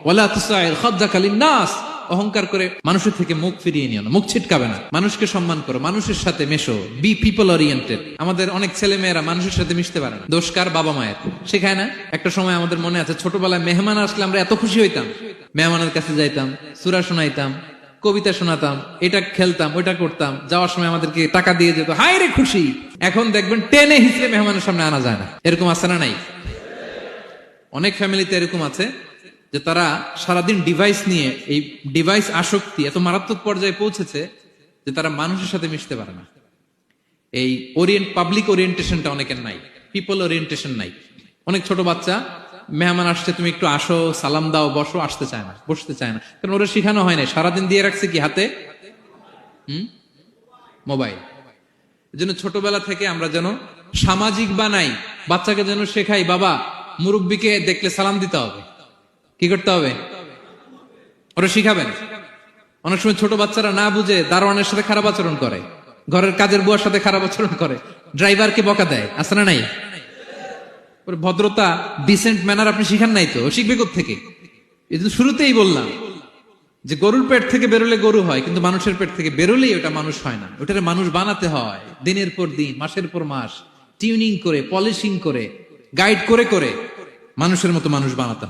ওয়ালা তুসাইর খাদ্দাকা লিন-নাস, অহংকার করে মানুষের থেকে মুখ ফিরিয়ে নিও না, মুখ ছিটকাবে না। মানুষকে সম্মান করো, মানুষের সাথে মেশো, বি পিপল ওরিয়েন্টেড। আমাদের অনেক ছেলে মেয়েরা মানুষের সাথে মিশতে পারে না, দোষ কার? বাবা মায়ের। শেখায় না। একটা সময় আমাদের মনে আছে, ছোটবেলায় মেহমান আসলে আমরা এত খুশি হইতাম, মেহমানের কাছে যাইতাম, সূরা শোনাইতাম, কবিতা শোনাতাম, এটা খেলতাম, ওইটা করতাম, যাওয়ার সময় আমাদেরকে টাকা দিয়ে যেত, হায় রে খুশি। এখন দেখবেন টেনে হিসেবে মেহমানের সামনে আনা যায় না। এরকম আছে না নাই? অনেক ফ্যামিলিতে এরকম আছে যে তারা সারাদিন ডিভাইস নিয়ে, এই ডিভাইস আসক্তি এত মারাত্মক পর্যায়ে পৌঁছেছে যে তারা মানুষের সাথে মিশতে পারে না। এই পাবলিক ওরিয়েন্টেশনটা অনেকের নাই, পিপল ওরিয়েন্টেশন নাই। অনেক ছোট বাচ্চা, মেহমান আসছে, তুমি একটু আসো, সালাম দাও, বসো, আসতে চায় না, বসতে চায় না, কারণ ওরা শিখানো হয় না। সারাদিন দিয়ে রাখছে কি হাতে? মোবাইল। এজন্য ছোটবেলা থেকে আমরা যেন সামাজিক বানাই, বাচ্চাকে যেন শেখাই, বাবা মুরব্বীকে দেখলে সালাম দিতে হবে। কি করতে হবে? ওরা শিখাবেন। অনেক সময় ছোট বাচ্চারা না বুঝে দারোয়ানের সাথে খারাপ আচরণ করে, ঘরের কাজের বুয়ার সাথে খারাপ আচরণ করে, ড্রাইভারকে বকা দেয়, আছে না নাই? ভদ্রতা, ডিসেন্ট ম্যানার আপনি শিখান নাই তো, শিখবে কোত্থেকে? এই জন্য শুরুতেই বললাম যে গরুর পেট থেকে বেরোলে গরু হয়, কিন্তু মানুষের পেট থেকে বেরোলেই ওটা মানুষ হয় না। ওটারে মানুষ বানাতে হয় দিনের পর দিন, মাসের পর মাস, টিউনিং করে, পলিশিং করে, গাইড করে করে মানুষের মতো মানুষ বানাতে হয়।